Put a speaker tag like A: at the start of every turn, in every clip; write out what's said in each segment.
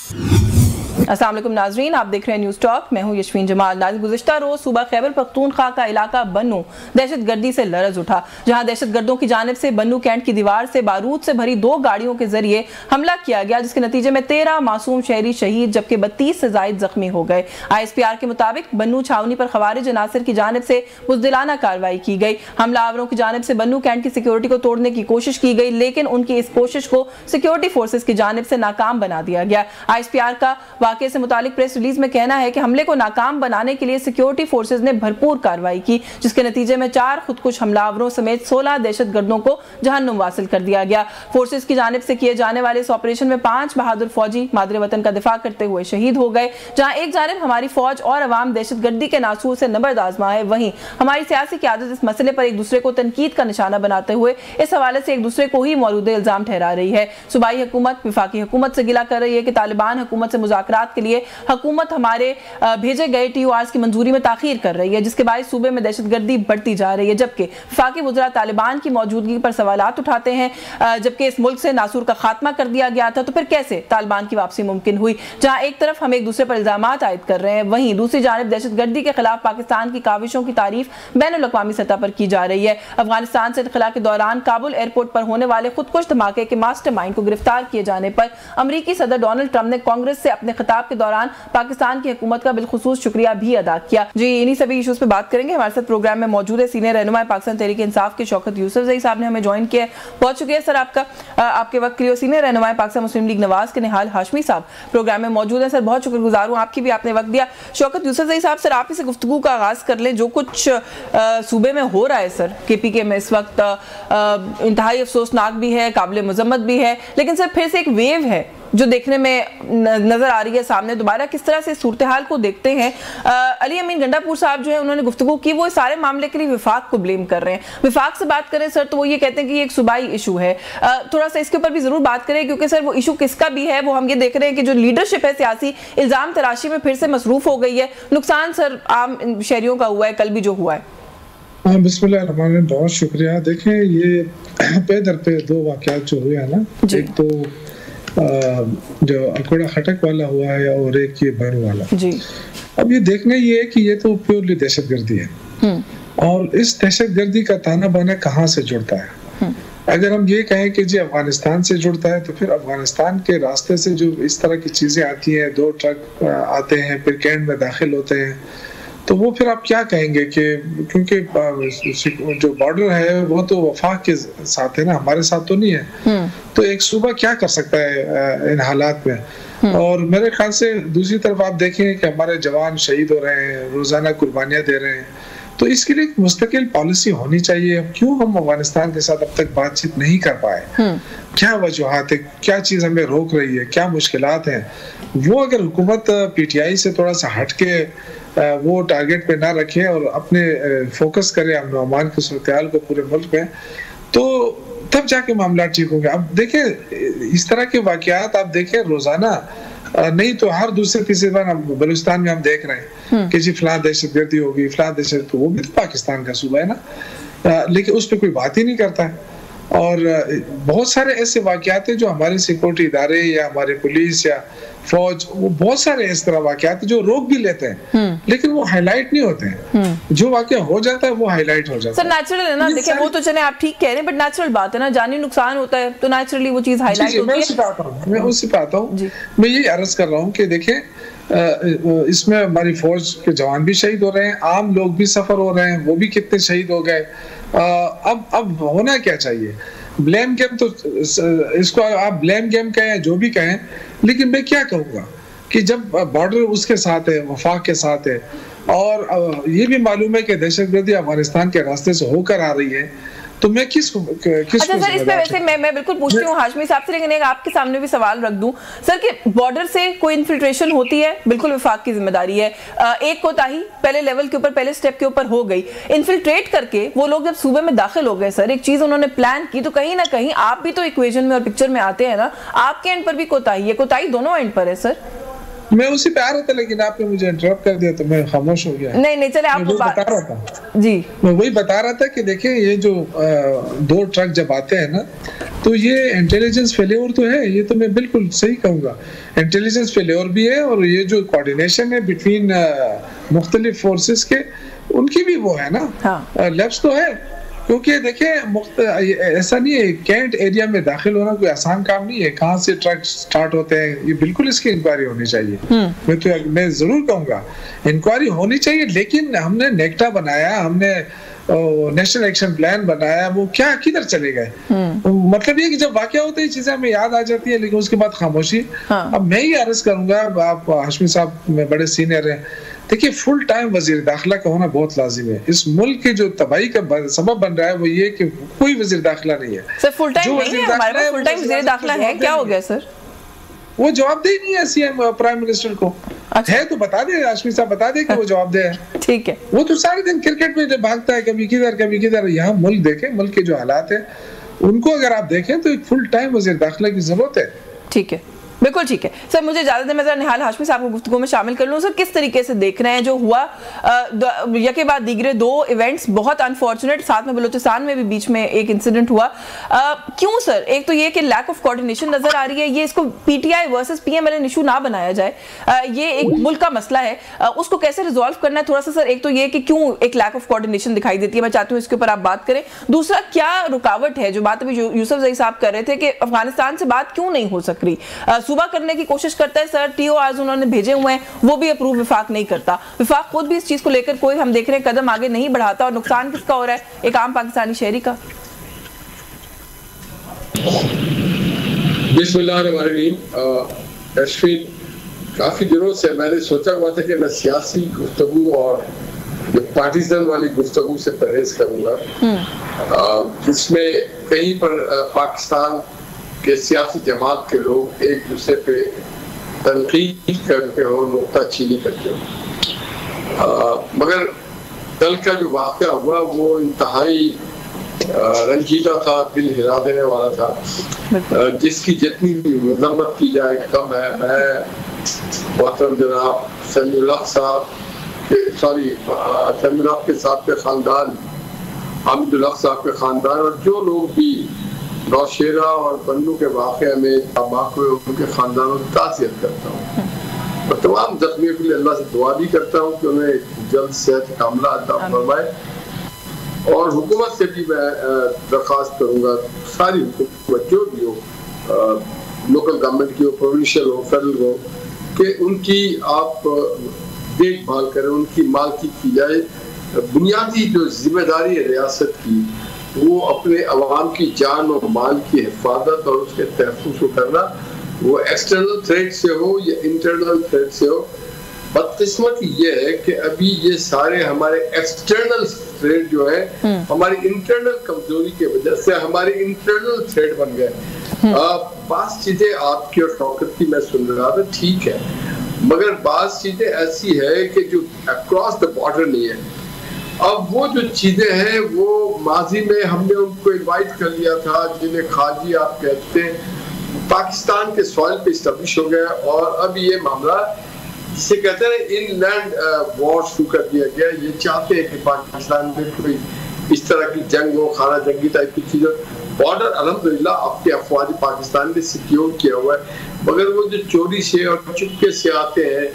A: अस्सलाम वालेकुम नाजरीन, आप देख रहे हैं न्यूज़ टॉक। मैं हूं यशवीन जमाल। नाज़रीन, गुज़िश्ता रोज़ सूबा खैबर पख्तूनख्वा का इलाका बन्नू दहशतगर्दी से लरज़ उठा, जहां दहशतगर्दों की जानिब से बन्नू कैंट की दीवार से बारूद से भरी 2 गाड़ियों के जरिए हमला किया गया, जिसके नतीजे में 13 मासूम शहरी शहीद जबकि 32 से ज़ायद जख्मी हो गए। ISPR के मुताबिक बन्नू छावनी पर खवारिज अनासर की जानिब से बुज़दिलाना कार्रवाई की गई। हमलावरों की जानिब से बन्नू कैंट की सिक्योरिटी को तोड़ने की कोशिश की गई, लेकिन उनकी इस कोशिश को सिक्योरिटी फोर्सेस की जानिब से नाकाम बना दिया गया। ISPR का वाक़े से मुतालिक प्रेस रिलीज में कहना है कि हमले को नाकाम बनाने के लिए सिक्योरिटी फोर्सेस ने भरपूर कार्रवाई की, जिसके नतीजे में 4 खुदकुश हमलावरों समेत 16 दहशतगर्दों को जहन्नुम वासिल कर दिया गया। फोर्सेस की जानिब से किए जाने वाले इस ऑपरेशन में 5 बहादुर फौजी मादरे वतन का दिफा करते हुए शहीद हो गए। जहां एक जानिब हमारी फौज और अवाम दहशतगर्दी के नासूर से नबर्द आजमा है, वहीं हमारी सियासी क़यादत इस मसले पर एक दूसरे को तनकीद का निशाना बनाते हुए इस हवाले से एक दूसरे को ही मौजूदा इल्जाम ठहरा रही है। सूबाई हुकूमत वफाकी हुकूमत से गिला कर रही है कि तालिबान हुकूमत से मुज़ाकरात के लिए हुकूमत हमारे भेजे गए TORs की मंजूरी में ताखीर कर रही है, जिसके बायस सूबे में दहशतगर्दी बढ़ती जा रही है। जबकि वफाकी वज़रा तालिबान की मौजूदगी पर सवालात उठाते हैं, जबकि इस मुल्क से नासूर का खात्मा कर दिया गया था, तो फिर कैसे तालिबान की वापसी मुमकिन हुई? जहां एक तरफ हम एक दूसरे पर इल्जामात आयद कर रहे हैं, वहीं दूसरी जानिब दहशतगर्दी के खिलाफ पाकिस्तान की काविशों की तारीफ बैनुल अक़वामी सतह पर की जा रही है। अफगानिस्तान से इनखला के दौरान काबुल एयरपोर्ट पर होने वाले खुदकुश धमाके के मास्टरमाइंड को गिरफ्तार किए जाने पर अमरीकी सदर डोनाल्ड ट्रंप ने कांग्रेस से अपने खिताब के दौरान पाकिस्तान की हुकूमत का बिलखुसूस शुक्रिया भी अदा किया। जी, इन्हीं सभी इश्यूज पे बात करेंगे। हमारे साथ प्रोग्राम में मौजूद है सीनियर रहनुमा पाकिस्तान तहरीक इंसाफ के शौकत यूसुफजई साहब ने हमें ज्वाइन किया। बहुत शुक्रिया सर आपका, आपके वक्त के लिए। सीनियर रहनुमा पाकिस्तान मुस्लिम लीग नवाज के निहाल हाशमी साहब प्रोग्राम में मौजूद है। सर बहुत शुक्रगुजार हूँ आपकी भी, आपने वक्त दिया। शौकत यूसुफजई साहब, सर आप इस गुफ्तगू का आगाज कर लें। जो कुछ सूबे में हो रहा है सर KPK में इस वक्त, इंतहाई अफसोसनाक भी है, काबिल मजम्मत भी है, लेकिन सर फिर से एक वेव है जो देखने में नजर आ रही है सामने दोबारा। किस तरह से सूरत हाल को देखते हैं? अली अमीन गंडापुर साहब जो है उन्होंने गुफ्तगू की, वो सारे मामले के लिए विफाक को ब्लेम कर रहे हैं। विफाक से बात करें सर तो वो ये कहते हैं कि ये एक सूबाई इशू है। थोड़ा सा इसके ऊपर भी जरूर बात करें, क्योंकि सर वो इशू किसका भी है वो हम ये देख रहे हैं कि जो लीडरशिप है सियासी इल्जाम तराशी में फिर से मसरूफ हो गई है। नुकसान सर आम शहरियों का हुआ है, कल भी जो हुआ है।
B: बिस्मिल्लाह, बहुत शुक्रिया। देखें, ये पे दर पे 2 वाक़यात जो हुए हैं ना, एक तो जो अकोड़ा खटक वाला हुआ है और एक ये बर्न वाला जी। अब ये देखना ये है कि ये तो प्योरली दहशतगर्दी है, और इस दहशतगर्दी का ताना बाना कहाँ से जुड़ता है। अगर हम ये कहें कि जी अफगानिस्तान से जुड़ता है, तो फिर अफगानिस्तान के रास्ते से जो इस तरह की चीजें आती हैं, 2 ट्रक आते हैं फिर कैंट में दाखिल होते हैं, तो वो फिर आप क्या कहेंगे कि क्योंकि जो बॉर्डर है वो तो वफाक के साथ है ना, हमारे साथ तो नहीं है, तो एक सूबा क्या कर सकता है इन हालात में। और मेरे ख्याल से दूसरी तरफ आप देखें कि हमारे जवान शहीद हो रहे हैं, रोजाना कुर्बानियां दे रहे हैं, तो इसके लिए एक मुस्तकिल पॉलिसी होनी चाहिए। क्यों हम अफगानिस्तान के साथ अब तक बातचीत नहीं कर पाए? क्या वजूहात है, क्या चीज हमें रोक रही है, क्या मुश्किलात हैं? वो अगर हुकूमत PTI से थोड़ा सा हटके वो टारगेट पे ना रखे और अपने फोकस करे अमन अमान की सूरत को पूरे मुल्क में, तो तब जाके मामला ठीक होंगे। अब देखें, इस तरह के वाकयात आप देखें रोजाना, नहीं तो हर दूसरे तीसरे बार बलूचिस्तान में हम देख रहे हैं कि जी फलां दहशतगर्दी होगी, फलां दहशत, तो वो भी तो पाकिस्तान का सूबा है ना, लेकिन उस पर कोई बात ही नहीं करता है। और बहुत सारे ऐसे वाकयात हैं जो हमारे सिक्योरिटी इदारे या हमारे पुलिस या फौज, वो बहुत सारे इस तरह वाकयात जो रोक भी लेते हैं, लेकिन वो हाईलाइट नहीं होते हैं। जो वाकया हो जाता है वो हाईलाइट हो जाता है।
A: सर नेचुरल है ना, देखिए वो तो चले आप ठीक कह रहे हैं, बट नेचुरल बात है ना, जानी नुकसान होता है तो नेचुरली वो चीज हाईलाइट होती है।
B: मैं उससे आता हूँ, मैं यही अर्ज कर रहा हूँ कि देखें, इसमें हमारी फौज के जवान भी शहीद हो रहे हैं, आम लोग भी सफर हो रहे हैं, वो भी कितने शहीद हो गए। अब होना क्या चाहिए? ब्लेम गेम, तो इसको आप ब्लेम गेम कहें जो भी कहें, लेकिन मैं क्या कहूँगा कि जब बॉर्डर उसके साथ है, वफाक के साथ है, और ये भी मालूम है कि दहशतगर्दी अफगानिस्तान के रास्ते से होकर आ रही है, तो मैं किस
A: अच्छा सर, इस पे वैसे मैं बिल्कुल पूछती हूँ हाशमी साहब से, लेकिन एक आपके सामने भी सवाल रख दूं सर कि बॉर्डर से कोई इन्फिल्ट्रेशन होती है, बिल्कुल विफाक की जिम्मेदारी है। एक कोताही पहले लेवल के ऊपर, पहले स्टेप के ऊपर हो गई, इन्फिल्ट्रेट करके वो लोग जब सूबे में दाखिल हो गए सर, एक चीज उन्होंने प्लान की, तो कहीं ना कहीं आप भी तो इक्वेशन में और पिक्चर में आते हैं ना, आपके एंड पर भी कोताही है, कोताही दोनों एंड पर है सर।
B: मैं उसी पे आ रहा था, लेकिन आपने मुझे इंटरप्ट कर दिया तो मैं खामोश हो गया।
A: नहीं चले, आप
B: बता रहा था
A: जी,
B: मैं वही बता रहा था कि देखिए ये जो 2 ट्रक जब आते हैं ना, तो ये इंटेलिजेंस फेलियर तो है, ये तो मैं बिल्कुल सही कहूँगा, इंटेलिजेंस फेलियर भी है, और ये जो कोऑर्डिनेशन है बिटवीन मुख्तलिफ फोर्सेस के, उनकी भी वो है ना, लैप्स तो है। क्योंकि देखिए ऐसा नहीं है, कैंट एरिया में दाखिल होना कोई आसान काम नहीं है, कहाँ से ट्रक स्टार्ट होते हैं, ये बिल्कुल इसकी इंक्वायरी होनी चाहिए। मैं जरूर कहूँगा इंक्वायरी होनी चाहिए, लेकिन हमने नेक्टा बनाया, हमने नेशनल एक्शन प्लान बनाया, वो क्या किधर चले गए? मतलब ये कि जब वाकया होता है चीजें हमें याद आ जाती है, लेकिन उसके बाद खामोशी। अब मैं ही अर्ज करूंगा, आप हाशमी साहब में बड़े सीनियर हैं, देखिए फुल टाइम वजीर दाखिला का होना बहुत लाजिम है। इस मुल्क की जो तबाही का सबब बन रहा है वो ये कि कोई वजीर दाखिला नहीं है।
A: सर फुल टाइम नहीं है हमारे पास, फुल टाइम वजीर दाखिला है, क्या हो गया सर?
B: वो जवाबदेही नहीं है सीएम प्राइम मिनिस्टर को। अच्छा। है तो बता दे, हाशमी साहब बता दे कि वो जवाबदेह है। ठीक है, वो तो सारे दिन क्रिकेट में भागता है, कभी किधर कभी किधर। यहाँ मुल्क देखें, मुल्क के जो हालात है उनको अगर आप देखें तो एक फुल टाइम वजीर दाखिला की जरूरत है। ठीक है,
A: बिल्कुल ठीक है सर। मुझे इजाजत है, मैं जरा निहाल हाशमी साहब को गुफ्तगू में शामिल कर लूँ। सर किस तरीके से देख रहे हैं जो हुआ यके बाद दीगरे 2 इवेंट्स बहुत अनफॉर्चुनेट, साथ में बलूचिस्तान में भी बीच में एक इंसिडेंट हुआ, क्यों सर? एक तो ये कि लैक ऑफ कोऑर्डिनेशन नजर आ रही है, ये इसको पीटीआई वर्सेस पीएमएलएन इशू ना बनाया जाए, ये एक मुल्क का मसला है, उसको कैसे रिजॉल्व करना है थोड़ा सा सर। एक तो ये कि क्यों एक लैक ऑफ कोऑर्डिनेशन दिखाई देती है, मैं चाहती हूँ इसके ऊपर आप बात करें। दूसरा, क्या रुकावट है, जो बात अभी यूसुफ ज़ई साहब कर रहे थे कि अफगानिस्तान से बात क्यों नहीं हो सक रही? सूबा करने की कोशिश करता है सर, टीओआर's उन्होंने भेजे हुए हैं, वो भी अप्रूव विफाक नहीं करता, विफाक खुद भी इस चीज को लेकर कोई हम देख रहे हैं कदम आगे नहीं बढ़ाता, और नुकसान किसका हो रहा है? एक आम पाकिस्तानी शहरी का।
C: बिस्मिल्लाहिर्रहमानिर्रहीम। काफी दिनों से मैंने सोचा हुआ था कि मैं सियासी गुफ्तगू और पार्टीजन वाली गुफ्तगू से परहेज करूंगा, जिसमें कहीं पर पाकिस्तान के सियासी जमात के लोग एक दूसरे पे तनकीद करते हो, नुक्ताचीनी करते हो। मगर कल का जो वाक़या हुआ वो इंतहाई रंजीदा था, दिल हिला देने वाला था, जिसकी जितनी भी मजम्मत की जाए कम है। मैं मोहतरम जनाब समीउल हक साहब समीउल हक के साहब के खानदान, हामिदुल हक साहब के खानदान, और जो लोग भी नौशेरा और बन्नू के वाक़े में तबाह हुए उनके खानदानों की ताज़ियत करता हूँ, और तमाम जख्मियों के लिए अल्लाह से दुआ भी करता हूँ कि उन्हें जल्द सेहत कामला अता फरमाए। और हुकूमत से भी मैं दरख्वास्त करूँगा, सारी हुकूमत जो भी हो, लोकल गवर्नमेंट की हो, प्रोविंशियल हो, फेडरल हो, कि उनकी आप देखभाल करें, उनकी मालकी की जाए। बुनियादी जो जिम्मेदारी है रियासत की, वो अपने अवाम की जान और माल की हिफाजत और उसके तहफ़्फ़ुज़ को करना, वो एक्सटर्नल थ्रेट से हो या इंटरनल थ्रेट से हो। बदकिस्मती ये है कि अभी ये सारे हमारे एक्सटर्नल थ्रेट जो है हमारी इंटरनल कमजोरी की वजह से हमारे इंटरनल थ्रेट बन गए। बात चीजें आपकी और शौकत की मैं सुन रहा था, ठीक है, मगर बात चीजें ऐसी है कि जो अक्रॉस द बॉर्डर नहीं है। अब वो जो चीजें हैं वो माजी में हमने उनको इनवाइट कर लिया था, जिन्हें खाजी आप कहते हैं, पाकिस्तान के सॉइल पे इस्टेब्लिश हो गया, और अब ये मामला जिसे कहते हैं इनलैंड वॉर शुरू कर दिया गया। ये चाहते हैं कि पाकिस्तान में कोई इस तरह की जंग हो, खाना जंगी टाइप की चीज हो। बॉर्डर अल्हम्दुलिल्लाह आपके अफवाज पाकिस्तान ने सिक्योर किया हुआ है, मगर वो जो चोरी से और चुपके से आते हैं,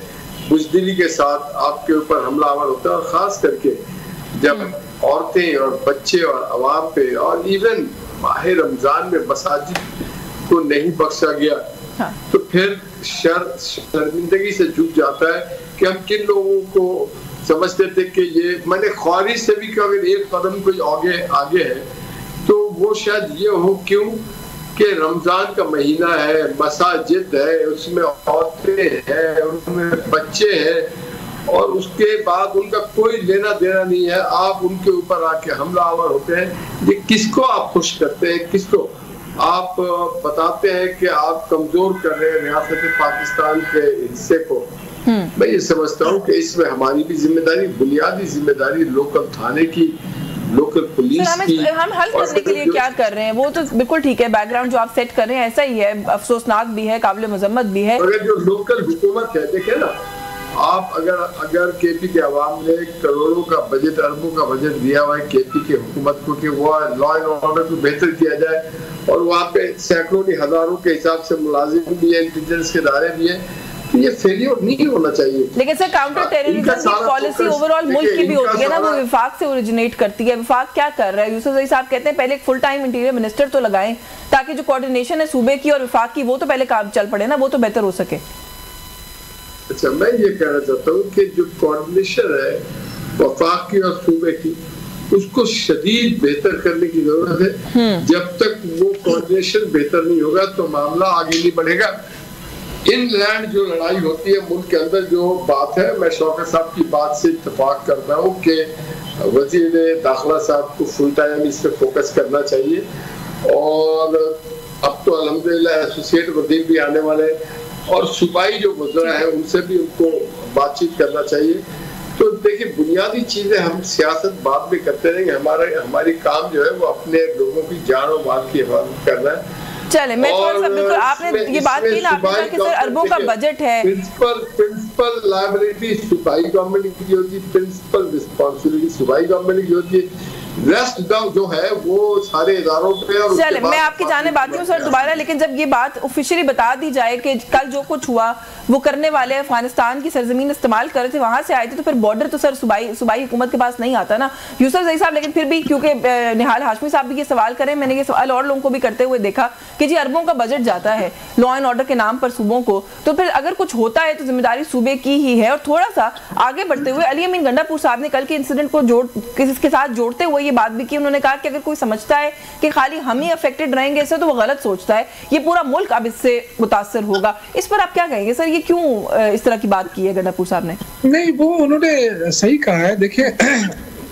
C: बुजदिली के साथ आपके ऊपर हमलावर होता है, और खास करके जब औरतें और बच्चे और अवाम पे, और इवन माह रमजान में मसाजिद को नहीं बख्शा गया, तो फिर शर्मिंदगी से झुक जाता है कि हम किन लोगों को समझते थे कि ये, मैंने ख्वारिश से भी कि अगर एक कदम कोई आगे है तो वो शायद ये हो, क्यों कि रमजान का महीना है, मसाजिद है, उसमें औरतें हैं, उनमें बच्चे हैं, और उसके बाद उनका कोई लेना देना नहीं है, आप उनके ऊपर आके हमलावर होते हैं। ये किसको आप खुश करते हैं, किसको आप बताते हैं कि आप कमजोर कर रहे हैं रियासत पाकिस्तान के हिस्से को? मैं ये समझता हूँ कि इसमें हमारी भी जिम्मेदारी, बुनियादी जिम्मेदारी लोकल थाने की लोकल पुलिस की।
A: हम हल करने के लिए क्या कर रहे हैं वो तो बिल्कुल ठीक है, बैकग्राउंड जो आप सेट कर रहे हैं ऐसा ही है, अफसोसनाक भी है, काबिल मजम्मत भी है।
C: अगर जो लोकल हुकूमत है, देखे ना आप, अगर केपी के अवाम ने करोड़ों का बजट, अरबों का बजट दिया हुआ है केपी के हुकूमत को कि वो लॉ एंड ऑर्डर को बेहतर किया जाए, और वहाँ पे सैकड़ों नहीं हजारों के हिसाब से मुलाजिम भी है, इंटेलिजेंस के इदारे भी है, तो ये फेलियर नहीं होना चाहिए।
A: लेकिन सर काउंटर टेररिज्म की पॉलिसी ओवरऑल मुल्क की भी होती है ना, वो विफाक से ओरिजिनेट करती है। विफाक क्या कर रहा है? यूसुफ ज़ई साहब कहते हैं पहले एक फुल टाइम इंटीरियर मिनिस्टर तो लगाएं ताकि जो कोऑर्डिनेशन है सूबे की और विफाक की वो तो पहले काम चल पड़े ना, वो तो बेहतर हो सके।
C: अच्छा, मैं ये कहना चाहता हूँ कि जो कोऑर्डिनेशन है वफाक की और सूबे की, उसको शदीद बेहतर करने की जरूरत है। जब तक वो कोऑर्डिनेशन बेहतर नहीं होगा तो मामला आगे नहीं बढ़ेगा। इनलैंड जो लड़ाई होती है मुल्क के अंदर, जो बात है, मैं शौकत साहब की बात से इत्तेफाक करता हूँ कि वजीर दाखिला साहब को फुल टाइम इस पर फोकस करना चाहिए, और अब तो अल्हम्दुलिल्लाह एसोसिएट वजीर भी आने वाले, और सूबाई जो गुजरा है उनसे भी उनको बातचीत करना चाहिए। तो देखिए, बुनियादी चीजें हम सियासत बाद में करते रहेंगे, हमारी काम जो है वो अपने लोगों की जान और माल की हिफाजत करना है।
A: चले, मैं थोड़ा सा बिल्कुल आपने ये बात की ना, आपने कहा कि सर अरबों का बजट है,
C: प्रिंसिपल लायबिलिटी सूबाई गवर्नमेंट की होती है, प्रिंसिपल रिस्पांसिबिलिटी सूबाई गवर्नमेंट की होती है, रेस्ट जो है वो सारे इदारों पे। और
A: चले, मैं आपकी जाने बात हूँ सर दोबारा, लेकिन जब ये बात ऑफिशियली बता दी जाए कि कल जो कुछ हुआ वो करने वाले अफगानिस्तान की सरजमीन इस्तेमाल कर रहे थे, वहां से आए थे, तो फिर बॉर्डर तो सर सूबाई हुकूमत के पास नहीं आता ना यूसुफ ज़ई साहब। लेकिन फिर भी क्योंकि निहाल हाशमी साहब भी ये सवाल करें, मैंने ये सवाल और लोगों को भी करते हुए देखा कि जी अरबों का बजट जाता है लॉ एंड ऑर्डर के नाम पर सूबों को, तो फिर अगर कुछ होता है तो जिम्मेदारी सूबे की ही है। और थोड़ा सा आगे बढ़ते हुए अली अमीन गंडापुर साहब ने कल के इंसिडेंट को इसके साथ जोड़ते हुए ये बात भी की। उन्होंने कहा कि अगर कोई समझता है कि खाली हम ही अफेक्टेड रहेंगे इससे, तो वो गलत सोचता है, ये पूरा मुल्क अब इससे मुतासर होगा। इस पर आप क्या कहेंगे सर, ये क्यों इस तरह की बात की है गंडापुर साहब ने?
B: नहीं, वो उन्होंने सही कहा है। देखिए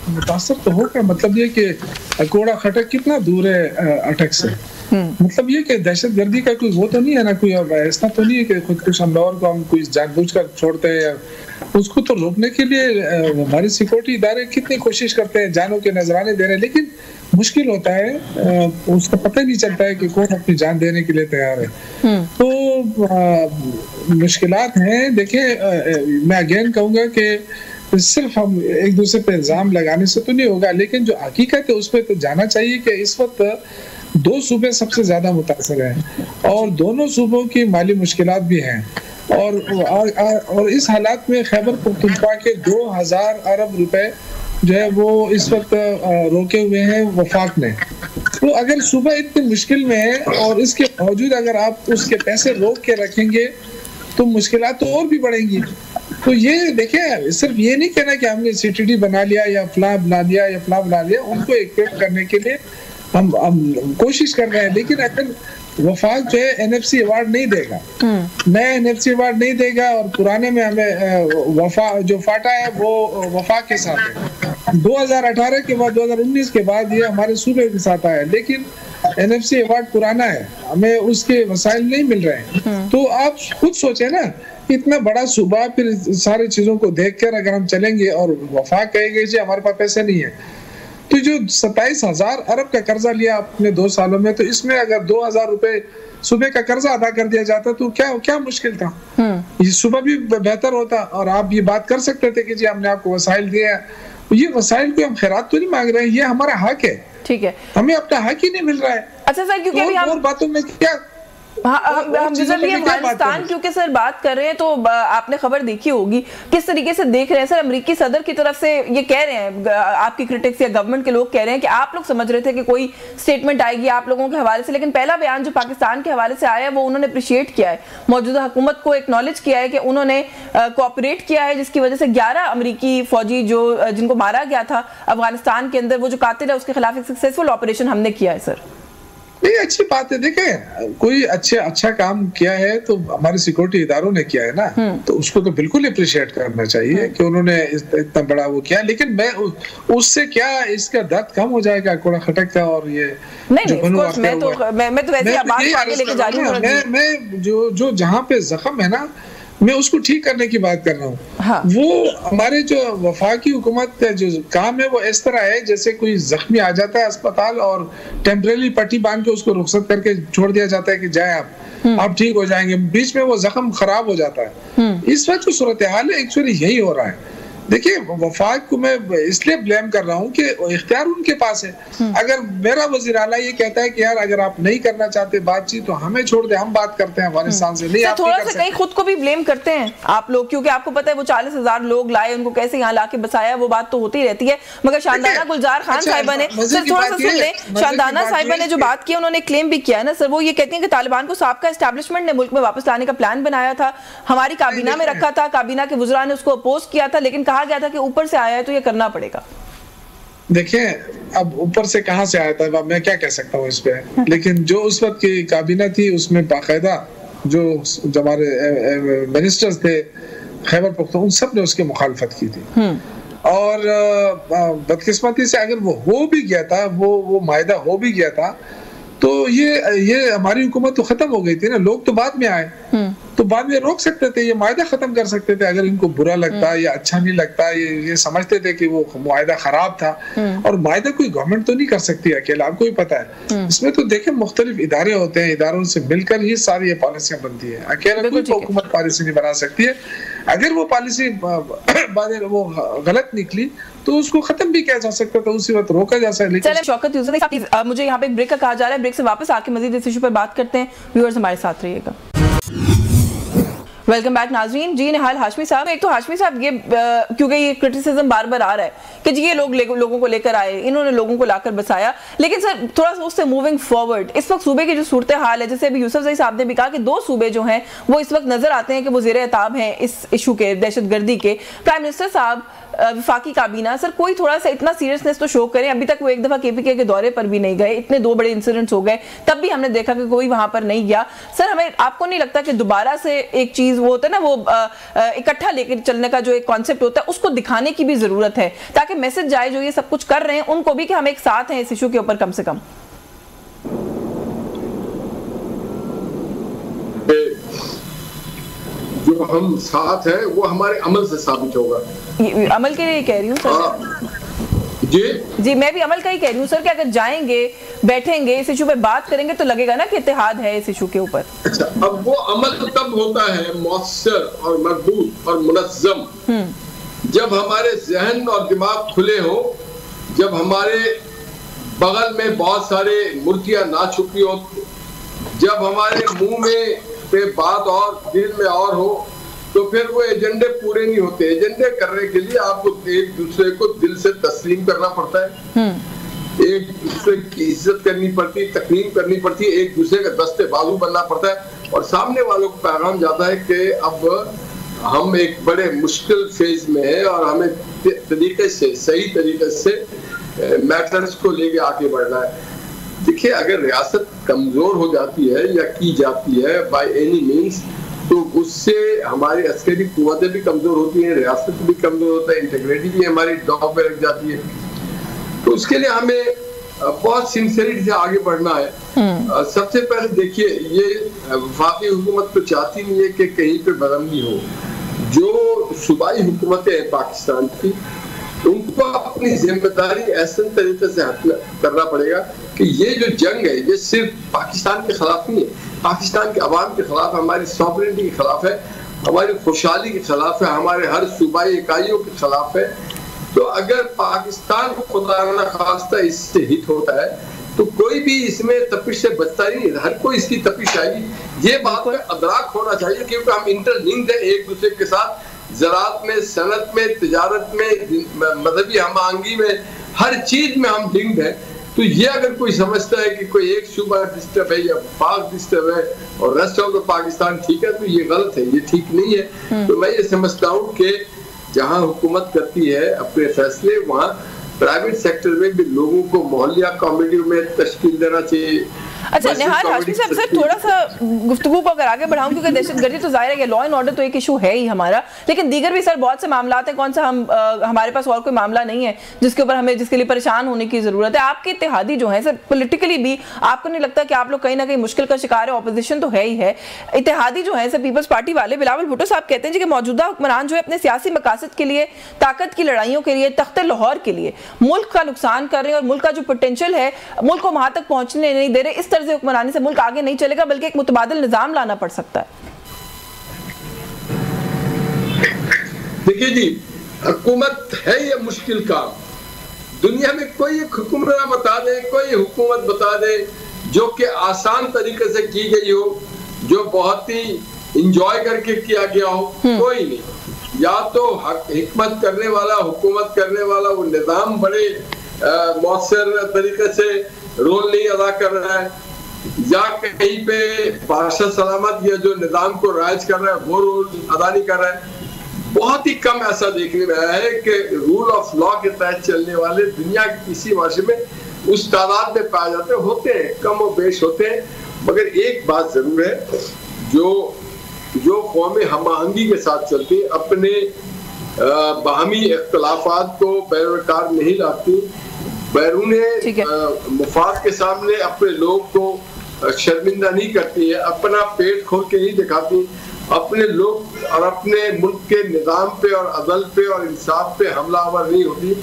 B: मुतासर तो होगा, मतलब ये कि अकोड़ा खटक कितना दूर है अटक से, मतलब ये कि दहशतगर्दी का कोई वो तो नहीं है ना, कोई ऐसा तो नहीं है कि खुदकुश हमलावर को हम कोई जानबूझकर छोड़ते हैं। उसको तो रोकने के लिए हमारे सिक्योरिटी इदारे कितनी कोशिश करते हैं, जानों के नजराने दे रहे हैं, लेकिन मुश्किल होता है, उसका पता ही नहीं चलता है कि कौन अपनी जान देने के लिए तैयार है। तो मुश्किलात हैं। देखिए, मैं अगेन कहूँगा कि सिर्फ हम एक दूसरे पे इल्जाम लगाने से तो नहीं होगा, लेकिन जो हकीकत है उस पर तो जाना चाहिए कि इस वक्त दो सूबे सबसे ज्यादा मुतासर हैं और दोनों सूबों की माली मुश्किलात भी हैं, और इस हालात में खैबर पख्तूनख्वा के 2000 अरब रुपए जो है वो इस वक्त रोके हुए हैं वफाक ने। तो अगर सूबा इतनी मुश्किल में है और इसके बावजूद अगर आप उसके पैसे रोक के रखेंगे तो मुश्किलात तो और भी बढ़ेंगी। तो ये देखिए, सिर्फ ये नहीं कहना कि हमने CTD बना लिया या फला बना लिया या फला बना लिया, उनको इक्विप करने के लिए हम कोशिश कर रहे हैं, लेकिन अगर वफाक जो है NFC अवार्ड नहीं देगा, नया NFC अवार्ड नहीं देगा, और पुराने में हमें वफा जो फाटा है वो वफाक के साथ है। 2018 के बाद 2019 के बाद ये हमारे सूबे के साथ आया, लेकिन NFC अवार्ड पुराना है, हमें उसके वसाइल नहीं मिल रहे हैं। तो आप खुद सोचे ना, इतना बड़ा सूबा, फिर सारी चीजों को देखकर अगर हम चलेंगे और वफाक कहेंगे जी हमारे पास पैसे नहीं है, तो जो 27,000 अरब का कर्जा लिया आपने 2 सालों में, तो इसमें अगर 2,000 रुपए सुबह का कर्जा अदा कर दिया जाता तो क्या मुश्किल था? ये सुबह भी बेहतर होता, और आप ये बात कर सकते थे कि जी हमने आपको वसाइल दिया है। ये वसाइल को हम खैरात तो नहीं मांग रहे हैं, ये हमारा हक है, ठीक है, हमें अपना हक ही नहीं मिल रहा है।
A: अच्छा सर, क्योंकि अभी हम बातों में क्या हम अफगानिस्तान क्योंकि सर बात कर रहे हैं, तो आपने खबर देखी होगी किस तरीके से देख रहे हैं सर, अमेरिकी सदर की तरफ से ये कह रहे हैं, आपकी क्रिटिक्स या गवर्नमेंट के लोग कह रहे हैं कि आप लोग समझ रहे थे कि कोई स्टेटमेंट आएगी आप लोगों के हवाले से, लेकिन पहला बयान जो पाकिस्तान के हवाले से आया है वो उन्होंने अप्रिशिएट किया है, मौजूदा हुकूमत को एक्नॉलेज किया है कि उन्होंने कोऑपरेट किया है, जिसकी वजह से 11 अमेरिकी फौजी जिनको मारा गया था अफगानिस्तान के अंदर, वो जो कातिल है उसके खिलाफ एक सक्सेसफुल ऑपरेशन हमने किया है सर।
B: नहीं, अच्छी बात है। देखें, कोई अच्छा काम किया है तो हमारे सिक्योरिटी इदारों ने किया है ना, तो उसको तो बिल्कुल अप्रिशिएट करना चाहिए कि उन्होंने इतना बड़ा वो किया। लेकिन मैं उससे क्या इसका दर्द कम हो जाएगा कोड़ा खटक का, और ये
A: मैं तो वैसे बात आगे लेके जा रही हूं।
B: मैं जो जहां पे जख्म है ना, मैं उसको ठीक करने की बात कर रहा हूँ। हाँ। वो हमारे जो वफाकी हुकूमत का जो काम है वो इस तरह है जैसे कोई जख्मी आ जाता है अस्पताल और टेम्परेरी पट्टी बांध के उसको रुखसत करके छोड़ दिया जाता है कि जाए आप ठीक हो जाएंगे, बीच में वो जख्म खराब हो जाता है। इस वक्त जो सूरत हाल है एक्चुअली यही हो रहा है। देखिए वफाक को मैं इसलिए ब्लेम कर रहा हूँ कि इख्तियार उनके पास है। अगर मेरा वज़ीर आला ये कहता है कि यार अगर आप नहीं करना चाहते बातचीत तो हमें छोड़ दे, हम बात करते हैं अफगानिस्तान से, नहीं आप
A: थोड़ा सा कहीं खुद को भी ब्लेम करते हैं आप लोग, क्योंकि आपको पता है वो 40,000 लोग लाए, उनको कैसे यहाँ लाके बसाया, वो बात तो होती रहती है। मगर शानदाना गुलजार खान साहिबा ने सर थोड़ा सा सुन ले, शानदाना साहिबा ने जो बात की उन्होंने क्लेम भी किया है ना सर, वो ये कहती है कि तालिबान को साबका एस्टैब्लिशमेंट ने मुल्क में वापस लाने का प्लान बनाया था, हमारी काबीना में रखा था, काबीना के वुज़रा ने उसको अपोज किया था, लेकिन कहा गया था कि ऊपर से आया है तो ये करना पड़ेगा।
B: देखिए अब ऊपर से कहां से आया था मैं क्या कह सकता हूँ इस पे, लेकिन जो उस वक्त की काबीना थी उसमें बाकायदा जो हमारे मिनिस्टर्स थे खैबर पख्तूनख्वा उन सब ने उसकी मुखालफत की थी। और बदकिस्मती से अगर वो हो भी गया था, वो मायदा हो भी गया था, तो ये हमारी हुकूमत तो खत्म हो गई थी ना। लोग तो बाद में आए तो बाद में रोक सकते थे, ये मायदा खत्म कर सकते थे अगर इनको बुरा लगता या अच्छा नहीं लगता, ये समझते थे कि वो मायदा खराब था। और मायदा कोई गवर्नमेंट तो नहीं कर सकती अकेला, आपको भी पता है। इसमें तो देखें मुख्तलिफ इदारे होते हैं, इदारों से मिलकर ही सारी ये पॉलिसियां बनती है, अकेला कोई हुकूमत पॉलिसी नहीं बना सकती है। अगर वो पॉलिसी वो गलत निकली तो उसको खत्म भी किया जा सकता था, उसी वक्त रोका जा सकता है।
A: शौकत यूसुफ, मुझे यहाँ पे एक ब्रेक का कहा जा रहा है, ब्रेक से वापस आके मजीद इस इशू पर बात करते हैं। व्यूअर्स हमारे साथ रहिएगा। वेलकम बैक नाजरीन। जी निहाल हाशमी साहब, एक तो हाशमी साहब ये क्योंकि ये क्रिटिसिज्म बार बार आ रहा है कि जी ये लोगों को लेकर आए, इन्होंने लोगों को लाकर बसाया, लेकिन सर थोड़ा सा उससे मूविंग फॉरवर्ड इस वक्त सूबे की जो सूरत हाल है, जैसे अभी यूसुफ ज़ई साहब ने भी कहा कि 2 सूबे जो हैं वो इस वक्त नजर आते हैं कि वो ज़ेरे अताब हैं इस इशू के, दहशतगर्दी के। प्राइम मिनिस्टर साहब, वफाकी काबीना, सर कोई थोड़ा सा इतना सीरियसनेस तो शो करें। अभी तक वो एक दफा KPK के दौरे पर भी नहीं गए, इतने 2 बड़े इंसिडेंट्स हो गए, तब भी हमने देखा कि कोई वहां पर नहीं गया। सर हमें आपको नहीं लगता कि दोबारा से एक चीज वो होता है ना, वो इकट्ठा लेकर चलने का जो एक कॉन्सेप्ट होता है उसको दिखाने की भी जरूरत है, ताकि मैसेज जाए जो ये सब कुछ कर रहे हैं उनको भी कि हम एक साथ हैं इस इशू के ऊपर कम से कम।
C: जो हम साथ हैं वो हमारे अमल से साबित होगा।
A: अमल के लिए कह रही हूँ सर। जी मैं भी अमल का ही कह रही हूँ सर कि अगर जाएंगे, बैठेंगे, इस इशू पे बात करेंगे तो लगेगा ना कि इत्तेहाद है इस इशू के ऊपर।
C: अच्छा, अब वो अमल तब होता है मौसर और मजबूत और मुनज़्ज़म जब हमारे जहन और दिमाग खुले हो, जब हमारे बगल में बहुत सारे मुर्गियां ना छुपी हो, जब हमारे मुंह में पे बात और दिल में और हो, तो फिर वो एजेंडे पूरे नहीं होते। एजेंडे करने के लिए आपको एक दूसरे को दिल से तस्लीम करना पड़ता है, एक दूसरे की इज्जत करनी पड़ती है, तकरीम करनी पड़ती है, एक दूसरे का दस्ते बाजू बनना पड़ता है, और सामने वालों को पैगाम जाता है कि अब हम एक बड़े मुश्किल फेज में है और हमें तरीके से, सही तरीके से मैटर्स को लेके आगे बढ़ना है। देखिए अगर रियासत कमजोर हो जाती है या की जाती है बाय एनी मीन्स, तो उससे हमारी अस्करी कुव्वतें भी कमजोर होती हैं, रियासत भी कमजोर होता है, इंटीग्रिटी भी हमारी दांव पे लग जाती है। तो उसके लिए हमें बहुत सिंसियरिटी से आगे बढ़ना है। सबसे पहले देखिए ये वफाकी हुकूमत तो चाहती नहीं है कि कहीं पे बदमनी हो। जो सूबाई हुकूमतें हैं पाकिस्तान की, उनको अपनी जिम्मेदारी ऐसे तरीके से करना पड़ेगा कि ये जो जंग है ये सिर्फ पाकिस्तान के खिलाफ नहीं है, पाकिस्तान के अवाम के खिलाफ, हमारी सॉवरेनिटी के खिलाफ है, हमारी खुशहाली के खिलाफ है, हमारे हर सूबाई इकाइयों के खिलाफ है। तो अगर पाकिस्तान को खुदा न खास्ता इससे हिट होता है तो कोई भी इसमें तपिश से बचता नहीं, हर कोई इसकी तपिश आएगी। ये बात का अदराक होना चाहिए क्योंकि हम इंटरलिंक्ड है एक दूसरे के साथ, ज़राअत में, सनत में, तिजारत में, मजहबी हम आहंगी में, हर चीज में हम लिंक्ड है। तो ये अगर कोई समझता है कि कोई एक सूबा डिस्टर्ब है या पाक डिस्टर्ब है और रेस्ट ऑफ द पाकिस्तान ठीक है, तो ये गलत है, ये ठीक नहीं है। तो मैं ये समझता हूँ कि जहाँ हुकूमत करती है अपने फैसले, वहाँ प्राइवेट सेक्टर में भी लोगों को मोहल्ला कमेटियों में तश्कील देना चाहिए,
A: अच्छा निहाल हाशमी साहब, सर थोड़ा सा गुफ्तगू को अगर आगे बढ़ाऊं, क्योंकि दहशतगर्दी तो जाहिर है लॉ एंड ऑर्डर तो एक इशू है ही हमारा, लेकिन दीगर भी सर बहुत से मामला हैं, कौन सा हमारे पास और कोई मामला नहीं है जिसके ऊपर हमें जिसके लिए परेशान होने की जरूरत है। आपके इत्तेहादी जो है सर, पॉलिटिकली भी आपको नहीं लगता कि आप लोग कहीं ना कहीं मुश्किल का शिकार है? ऑपोजिशन तो है ही है, इत्तेहादी जो है सर पीपल्स पार्टी वाले, बिलावल भुट्टो साहब कहते हैं जी कि मौजूदा हुक्मरान जो है अपने सियासी मकासद के लिए, ताकत की लड़ाइयों के लिए, तख्ते लाहौर के लिए मुल्क का नुकसान कर रहे हैं और मुल्क का जो पोटेंशियल है मुल्क को वहां तक पहुंचने नहीं दे रहे। इस तरह से हुक्मरानी से मुल्क आगे नहीं चलेगा, बल्कि एक मुतबादिल निजाम लाना पड़ सकता है।
C: देखिए जी, हुकूमत है ये मुश्किल काम। दुनिया में कोई एक हुक्मरान बता दे, कोई हुकूमत बता दे जो कि आसान तरीके से की गई हो, जो बहुत ही इंजॉय करके किया गया हो, कोई नहीं। या तो हिकमत करने वाला, हुकूमत करने वाला वो निजाम बड़े मौसर तरीके से रोल नहीं अदा कर रहा है, या कहीं पे बादशाह सलामत या जो निजाम को राइज कर रहा है वो रोल अदा नहीं कर रहा है। बहुत ही कम ऐसा देखने में आया है कि रूल ऑफ लॉ के तहत चलने वाले दुनिया के किसी माशरे में उस तादाद में पाए जाते होते हैं, कम और बेश होते हैं। मगर एक बात जरूर है, जो कौमें हम-आहंगी के साथ चलती, अपने बाहमी इख्तलाफात को बैरकार नहीं लाती, बैरूने मुफाद के सामने अपने लोग को शर्मिंदा नहीं करती है, अपना पेट खोल के नहीं दिखाती, अपने लोग और अपने मुल्क के निजाम पे और अदल पे और इंसाफ पे हमलावर नहीं होती,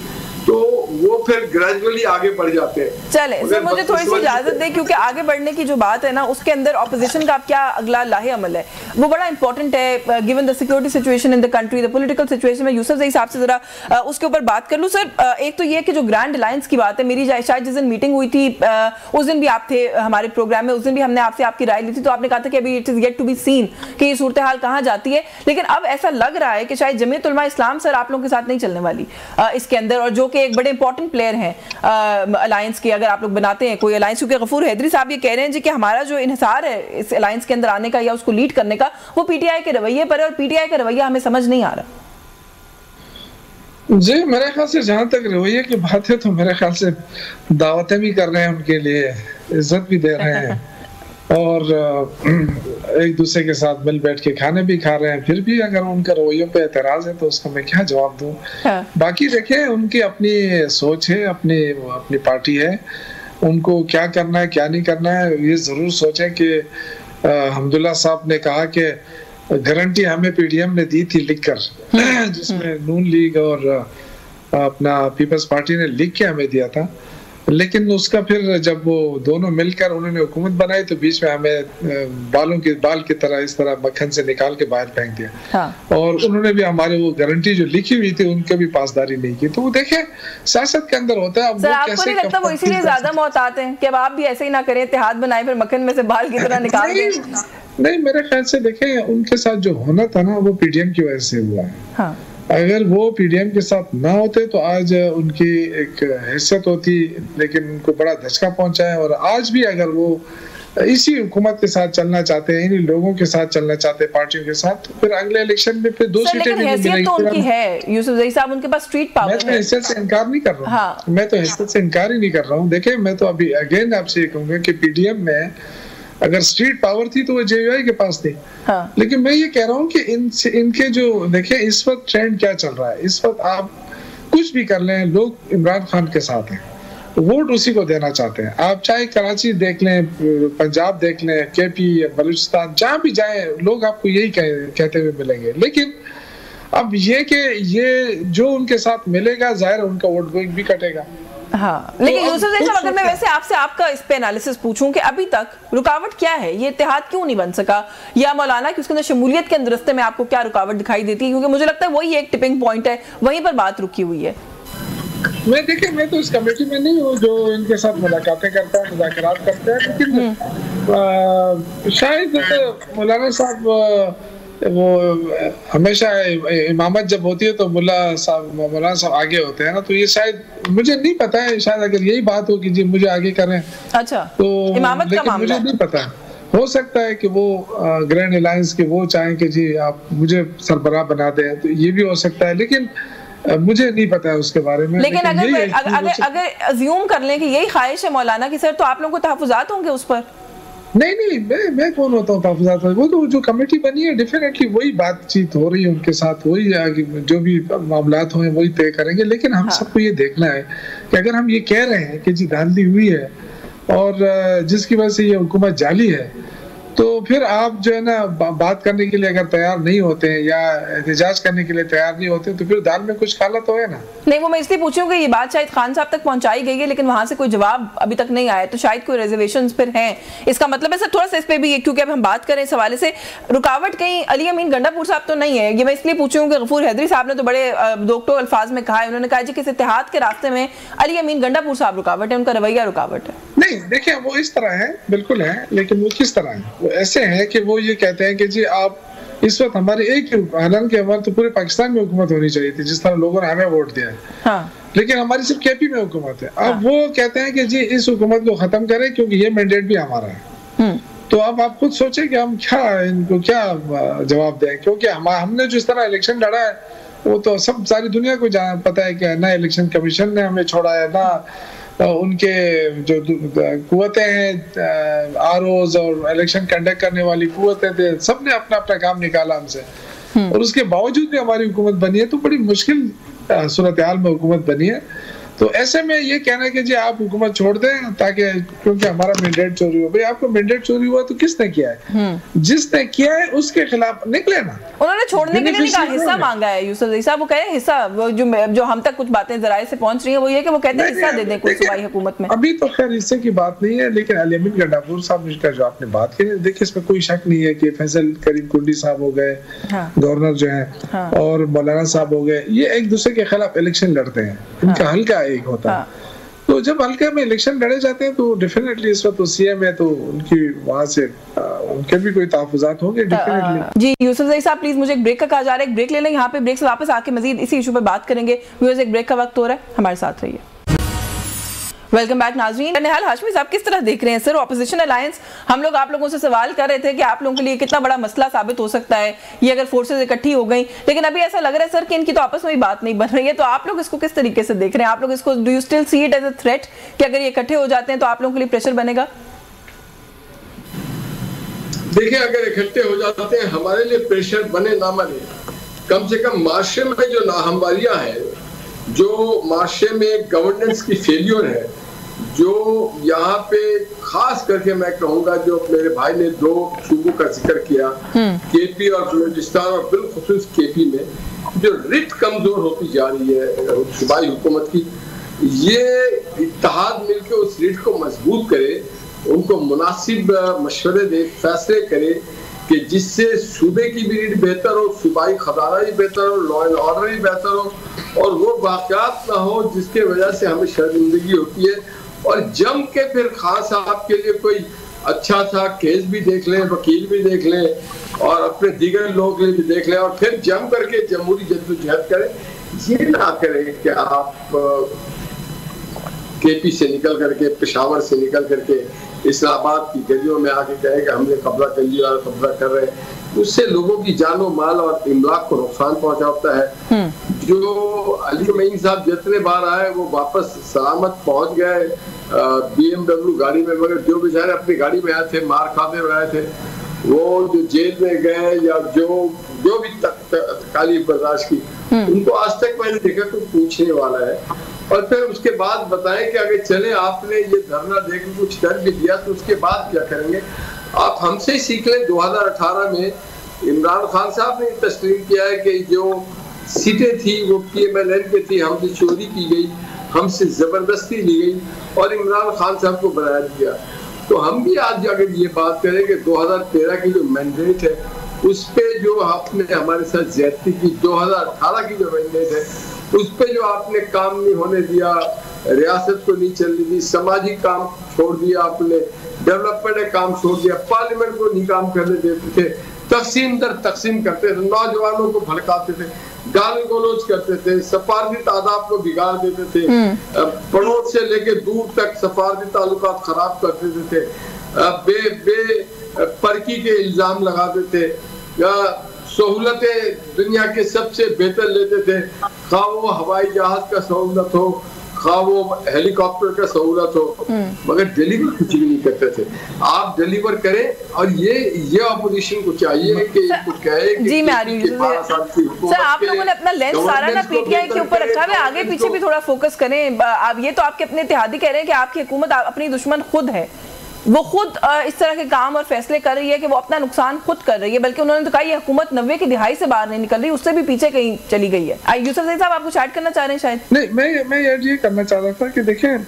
C: तो वो फिर ग्रेजुअली आगे बढ़ जाते हैं।
A: चले सर, मुझे थोड़ी सी इजाजत दें, क्योंकि आगे बढ़ने की जो बात है ना, उसके अंदर ऑपोजिशन का क्या अगला लाहे अमल है वो बड़ा इंपॉर्टेंट है, given the security situation in the country, the political situation में। यूसुफ ज़ई साहब से जरा उसके ऊपर बात कर लूँ सर। एक तो ये कि जो ग्रैंड अलायंस की बात है, मेरी शायद जिस दिन मीटिंग हुई थी उस दिन भी आप थे हमारे प्रोग्राम में, उस दिन भी हमने आपसे आपकी राय ली थी, तो आपने कहा था कि अभी it is yet to be seen कि ये सूरत हाल कहाँ जाती है। लेकिन अब ऐसा लग रहा है कि शायद जमीयत उलमा इस्लाम सर आप लोगों के साथ नहीं चलने वाली इसके अंदर, और जो कि एक बड़े इंपॉर्टेंट प्लेयर हैं अलायंस के, अगर आप लोग बनाते हैं कोई अलायंस, क्योंकि गफूर हैदरी साहब ये कह रहे हैं जी कि हमारा जो इन्हिसार है इस अलायंस के अंदर आने का या उसको लीड करने का, वो पीटीआई के रवैये पर है, और पीटीआई का रवैया हमें समझ नहीं आ रहा।
B: जी मेरे ख्याल से जहाँ तक रवैये की बात है, तो मेरे ख्याल से दावतें भी कर रहे हैं, उनके लिए इज्जत भी दे रहे हैं और एक दूसरे के साथ मिल बैठ के खाने भी खा रहे हैं। फिर भी अगर उनका रवैयों पे एतराज है तो उसका मैं क्या जवाब दूं। बाकी देखें, उनकी अपनी सोच है, अपनी पार्टी है, उनको क्या करना है क्या नहीं करना है ये जरूर सोचें। कि हमदुल्ला साहब ने कहा कि गारंटी हमें पीडीएम ने दी थी लिखकर, जिसमें नून लीग और अपना पीपल्स पार्टी ने लिख के हमें दिया था, लेकिन उसका फिर जब वो दोनों मिलकर उन्होंने हुकूमत बनाई तो बीच में हमें बाल की तरह इस तरह मक्खन से निकाल के बाहर फेंक दिया। हाँ। और उन्होंने भी हमारे वो गारंटी जो लिखी हुई थी उनके भी पासदारी नहीं की। तो वो देखें सियासत के अंदर होता है। अब
A: आपको नहीं लगता वो इसीलिए ज्यादा मोहतात हैं कि अब आप भी ऐसे ही ना करें, इत्तेहाद बनाए फिर मक्खन में से बाल की तरह निकाल दें?
B: नहीं, मेरे ख्याल से देखें उनके साथ जो होना था ना वो पीडीएम की वजह से हुआ है। हाँ। अगर वो पीडीएम के साथ ना होते तो आज उनकी एक हैसियत होती, लेकिन उनको बड़ा धचका पहुंचा है। और आज भी अगर वो इसी हुकूमत के साथ चलना चाहते हैं, इन्हीं लोगों के साथ चलना चाहते हैं, पार्टियों के साथ, तो फिर अगले इलेक्शन में फिर 2 सीटें भी मिलेंगी।
A: तो उनकी है यूसुफ ज़ई साहब, उनके पास स्ट्रीट पावर है।
B: मैं तो हैसियत से इनकार नहीं कर रहा हूँ। हाँ। मैं तो हैसियत से इनकार ही नहीं कर रहा हूँ। देखिए, मैं तो अभी अगेन आपसे ये कहूँगा कि पीडीएम में अगर स्ट्रीट पावर थी तो वो जेयूआई के पास थी। हाँ। लेकिन मैं ये कह रहा हूँ कि इनके जो देखिए इस वक्त ट्रेंड क्या चल रहा है, इस वक्त आप कुछ भी कर लें, लोग इमरान खान के साथ हैं, वोट उसी को देना चाहते हैं। आप चाहे कराची देख लें, पंजाब देख लें, केपी या बलूचिस्तान, जहाँ भी जाए लोग आपको यही कहते हुए मिलेंगे। लेकिन अब ये कि ये जो उनके साथ मिलेगा जाहिर है उनका वोट बैंक भी कटेगा।
A: हाँ, लेकिन तो यूसुफ ज़ई साहब, अगर मैं वैसे आपसे आपका इस पे एनालिसिस पूछूं कि अभी तक रुकावट क्या है, ये इत्तेहाद क्यों नहीं बन सका, या मौलाना कि उसके अंदर शमूलियत के रास्ते में आपको क्या रुकावट दिखाई देती है? क्योंकि मुझे लगता है वही एक टिपिंग पॉइंट है, वहीं पर बात रुकी हुई है।
B: मैं तो इस कमेटी में नहीं हूँ जो इनके साथ मुलाकातें करता है, मुज़ाकरात करते हैं, लेकिन शायद मौलाना साहब वो हमेशा इमामत जब होती है तो मौलाना साहब आगे होते हैं ना, तो ये शायद मुझे नहीं पता है, शायद अगर यही बात हो कि जी मुझे आगे करें। अच्छा, तो इमामत का मामला मुझे नहीं पता। हो सकता है कि वो ग्रैंड अलायंस के वो चाहें कि जी आप मुझे सरबराह बना दें, तो ये भी हो सकता है। लेकिन मुझे नहीं पता है उसके बारे में।
A: लेकिन अगर अज्यूम कर लें कि यही ख्वाहिश है मौलाना की सर, तो आप लोगों को तहफ़्फ़ुज़ात होंगे उस पर?
B: नहीं, मैं कौन होता हूँ तहफ़्फ़ुज़ात? वो तो जो कमेटी बनी है डेफिनेटली वही बातचीत हो रही है उनके साथ, वही जो भी मामलात हुए वही तय करेंगे। लेकिन हम सबको ये देखना है कि अगर हम ये कह रहे हैं कि जी धांधली हुई है और जिसकी वजह से ये हुकूमत जाली है, तो फिर आप जो है ना बात करने के लिए अगर तैयार नहीं होते हैं या एहतजाज करने के लिए तैयार नहीं होते, तो फिर दाल में कुछ काला तो है ना।
A: नहीं, वो मैं इसलिए पूछी हूँ कि ये बात शायद खान साहब तक पहुंचाई गई है, लेकिन वहां से कोई जवाब अभी तक नहीं आया, तो शायद कोई रिजर्वेशंस फिर हैं। इसका मतलब है सर थोड़ा सा इस पे भी, क्योंकि अब हम बात करें इस हवाले से, रुकावट कहीं अली अमीन गंडापुर साहब तो नहीं है। ये मैं इसलिए पूछी हूँ कि गफूर हैदरी साहब ने तो बड़े दोखटो अल्फाज में कहा है, उन्होंने कहा जी कि इत्तेहाद के रास्ते में अली अमीन गंडापुर साहब रुकावट है, उनका रवैया रुकावट है।
B: नहीं, देखिए वो इस तरह है, बिल्कुल है, लेकिन वो किस तरह है? वो ऐसे है कि वो ये कहते हैं कि जी आप इस वक्त हमारे एक ही, हालांकि हमारे तो पूरे पाकिस्तान में हुकूमत होनी चाहिए थी जिस तरह लोगों ने हमें वोट दिया है, हाँ। लेकिन हमारी सिर्फ केपी में हुकूमत है। अब वो कहते हैं कि जी इस हुकूमत को खत्म करें क्योंकि ये मैंडेट भी हमारा है। तो अब आप खुद सोचें कि हम इनको क्या जवाब दें, क्योंकि हमने जिस तरह इलेक्शन लड़ा है वो तो सब सारी दुनिया को पता है कि ना इलेक्शन कमीशन ने हमें छोड़ा है, ना उनके जो कुव्वतें हैं आरओज और इलेक्शन कंडक्ट करने वाली कुव्वतें थे, सबने अपना अपना काम निकाला हमसे, और उसके बावजूद भी हमारी हुकूमत बनी है। तो बड़ी मुश्किल सूरत हाल में हुकूमत बनी है। तो ऐसे में ये कहना है कि जी आप हुकूमत छोड़ दें ताकि, क्योंकि हमारा मैंडेट चोरी हो। भाई आपको मैंडेट चोरी हुआ तो किसने किया है? जिसने किया है उसके खिलाफ निकले ना।
A: उन्होंने छोड़ने के लिए नहीं कहा, हिस्सा मांगा है यूसुफ जई साहब। वो कह रहे हैं हिस्सा, जो हम तक कुछ बातें जराए से पहुंच रही हैं वो ये कि वो कहते हैं हिस्सा दे दें कोई सूबाई हुकूमत में।
B: अभी तो खैर हिस्से की बात नहीं है, लेकिन अली अमीन गंडापुर साहब ने जो आपने बात की, देखिए इसमें कोई शक नहीं है कि फैसल करीम कुंडी साहब हो गए, गवर्नर जो है, और मौलाना साहब हो गए, ये एक दूसरे के खिलाफ इलेक्शन लड़ते हैं, इनका हल्का एक होता है। तो जब हल्के में इलेक्शन लड़े जाते हैं तो डेफिनेटली इस वक्त तो सीएम है, तो उनकी वहां से उनके भी कोई तहफ़्फ़ुज़ात होंगे डेफिनेटली।
A: जी यूसुफ जई साहब प्लीज, मुझे एक ब्रेक का कहा जा रहा है, एक ब्रेक ले लें, यहाँ पे ब्रेक से वापस आके मजीद इसी इशू पे बात करेंगे। व्यूअर्स एक ब्रेक का वक्त हो रहा है, हमारे साथ रहिए। वेलकम बैक नाज़रीन। निहाल हाशमी साहब किस तरह देख रहे हैं सर ऑपोजिशन अलायंस? हम लोग आप लोगों से सवाल कर रहे थे कि आप लोगों के लिए कितना बड़ा मसला साबित हो सकता है ये अगर फोर्सेस इकट्ठी हो गई, लेकिन अभी ऐसा लग रहा है सर कि इनकी तो आपस में ही बात नहीं बन रही है। तो आप लोग इसको किस तरीके से देख रहे हैं? आप लोग इसको do you still see it as a threat कि अगर ये इकट्ठे हो जाते हैं तो आप लोगों के लिए प्रेशर बनेगा?
C: देखिए, अगर इकट्ठे हो जाते हैं हमारे लिए प्रेशर बने ना बने, कम से कम माशरे में जो नाहमवारियां हैं, जो माशरे में गवर्नेंस की फेलियर है, जो यहाँ पे खास करके मैं कहूँगा जो मेरे भाई ने दो सूबों का जिक्र किया, केपी और बलूचिस्तान, और बिलखुसूस केपी में जो रिट कमजोर होती जा रही है सूबाई हुकूमत की, ये इत्तेहाद मिलकर उस रिट को मजबूत करे, उनको मुनासिब मशवरे दे, फैसले करे कि जिससे सूबे की भी रीड बेहतर हो, सूबाई खजाना भी बेहतर हो, लॉ एंड ऑर्डर भी बेहतर हो, और वो वाक़यात ना हो जिसके वजह से हमें शर्मिंदगी होती है। और जम के फिर खान साहब के लिए कोई अच्छा सा केस भी देख ले, वकील भी देख ले, और अपने दीगर लोग भी देख ले, और फिर जम करके जमहूरी जद्दोजहद करें। ये ना करें कि आप केपी से निकल करके, पेशावर से निकल करके इस्लामाबाद की गलियों में आके कहे कि हमने कब्जा कर लिया और कब्जा कर रहे हैं। उससे लोगों की जानो माल और इमलाक को नुकसान पहुंचाता है। जो अली अमीन साहब जितने बार आए वो वापस सलामत पहुंच गए BMW गाड़ी में, मगर जो बेचारे अपनी गाड़ी में आए थे, मार खाते हुए आए थे, वो जो जेल में गए या जो भी तकालीफ बर्दाश्त की, उनको आज तक मैंने देखा कोई पूछने वाला है। और फिर उसके बाद बताएं कि अगर चले आपने ये धरना देकर कुछ कर भी दिया तो उसके बाद क्या करेंगे? आप हमसे ही सीख लें। 2018 में इमरान खान साहब ने तस्लीम किया है कि जो सीटें थी वो PMLN की थी, हमसे चोरी की गई, हमसे जबरदस्ती ली गई और इमरान खान साहब को बनाया दिया। तो हम भी आज अगर ये बात करें कि 2013 की जो मैंडेट है उस पे जो आपने हमारे साथ ज्यादती की, 2018 की जो मैंडेट है उस पे जो आपने काम नहीं होने दिया, रियासत को नहीं चलने दी, समाजी काम छोड़ दिया आपने, डेवलपमेंट का काम छोड़ दिया, पार्लियामेंट को नहीं काम करने देते थे, तकसीम दर तकसीम करते थे, नौजवानों को भड़काते थे, गाली गलौज करते थे, सफारती तादाद को बिगाड़ देते थे, पड़ोस से लेके दूर तक सफारती ताल्लुकात खराब कर देते थे, बे परकी के इल्जाम लगाते थे, सहूलतें दुनिया के सबसे बेहतर लेते थे, खा वो हवाई जहाज का सहूलत हो, खा वो हेलीकॉप्टर का सहूलत हो, मगर डिलीवर कुछ भी नहीं करते थे। आप डिलीवर करें, और ये अपोजिशन को चाहिए कि इसको कहे कि
A: जी मैं आ रही हूँ सर, आप लोगों ने अपना लेंस सारा ना पीटीआई के ऊपर रखा है, आगे पीछे भी थोड़ा फोकस करें। आप ये तो आपके अपने इत्तेहादी कह रहे हैं कि आपकी हुकूमत अपनी दुश्मन खुद है, वो खुद इस तरह के काम और फैसले कर रही है कि वो अपना नुकसान खुद कर रही है, बल्कि उन्होंने तो कहा ये हुकूमत 90 की दिहाई से बाहर नहीं निकल रही, उससे भी पीछे कहीं चली गई है। यूसुफ साहब आप कुछ ऐड करना चाह रहे हैं शायद?
B: नहीं, मैं ये करना चाह रहा था कि देखें,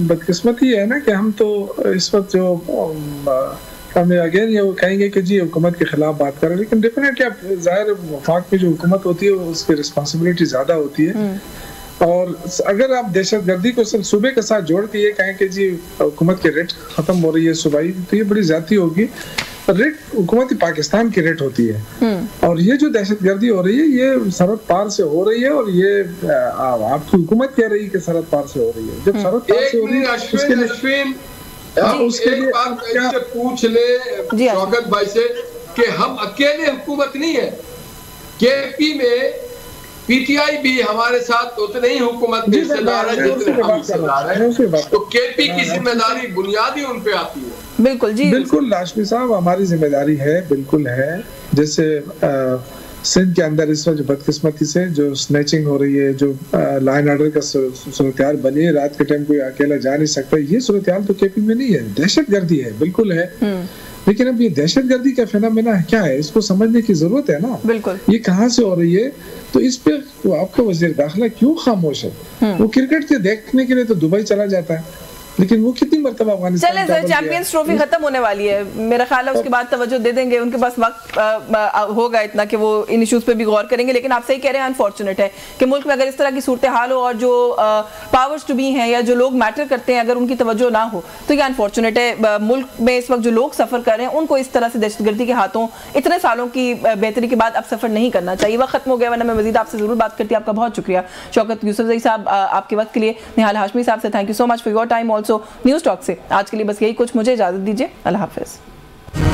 B: बदकिस्मती है ना कि हम तो इस वक्त जो हमें अगेन ये कहेंगे कि जी हुकूमत के खिलाफ बात कर रहे हैं, लेकिन डेफिनेटली अब जाहिर वफाक में जो हुकूमत होती है उसकी रिस्पॉन्सिबिलिटी ज्यादा होती है। और अगर आप दहशतगर्दी को सिर्फ सूबे के साथ जोड़ के ये कहें कि जी हुकूमत की रेट खत्म हो रही है सूबाई, तो ये बड़ी ज्यादती होगी। रेट हुकूमत पाकिस्तान की रेट होती है, और ये जो दहशतगर्दी हो रही है ये सरहद पार से हो रही है, और ये आपकी हुकूमत कह रही है कि सरहद पार से हो रही है। जब सरहद पार से हो रही है उसके लिए
C: पूछ ले शौकत भाई से कि हम अकेले हुकूमत नहीं है, केपी में पीटीआई भी हमारे साथ उतने ही हुकूमत में हिस्सेदार है जितने हम हिस्सेदार हैं, तो केपी की जिम्मेदारी बुनियादी उन पे आती है।
A: बिल्कुल जी,
B: बिल्कुल लाशमी साहब, हमारी जिम्मेदारी है, बिल्कुल है। जैसे सिंध के अंदर इस वक्त बदकिस्मती से जो स्नैचिंग हो रही है, जो लाइन ऑर्डर का सूरत-ए-हाल बनी है, रात के टाइम कोई अकेला जा नहीं सकता, ये सूरत-ए-हाल तो केपी में नहीं है, दहशतगर्दी है, बिल्कुल है। लेकिन अब ये दहशतगर्दी का फिनोमेना क्या है, इसको समझने की जरूरत है ना।
A: बिल्कुल,
B: ये कहाँ से हो रही है, तो इस पे आपका वज़ीर दाखिला क्यों खामोश है? वो क्रिकेट के देखने के लिए तो दुबई चला जाता है, लेकिन वो कितनी मरतबा अफगानिस्तान
A: चले सर, चैंपियंस ट्रॉफी खत्म होने वाली है, मेरा ख्याल है उसके बाद तवज्जो दे देंगे, उनके पास वक्त होगा इतना कि वो इन इश्यूज पे भी गौर करेंगे। लेकिन आप सही कह रहे हैं, अनफॉर्चुनेट है कि मुल्क में अगर इस तरह की सूरत हाल हो और जो पावर्स टू बी हैं या जो लोग मैटर करते हैं अगर उनकी तवज्जो ना हो, तो ये अनफॉर्चुनेट है। मुल्क में इस वक्त जो लोग सफर कर रहे हैं उनको इस तरह से दहशतगर्दी के हाथों इतने सालों की बेहतरी के बाद अब सफर नहीं करना चाहिए। वक्त खत्म हो गया, वरना मैं मजीद आपसे जरूर बात करती। आपका बहुत शुक्रिया शौकत यूसुफजई साहब आपके वक्त के लिए। निहाल हाशमी साहब से thank you so much for your time also. News talk से आज के लिए बस यही कुछ, मुझे इजाजत दीजिए, अल्लाह हाफिज।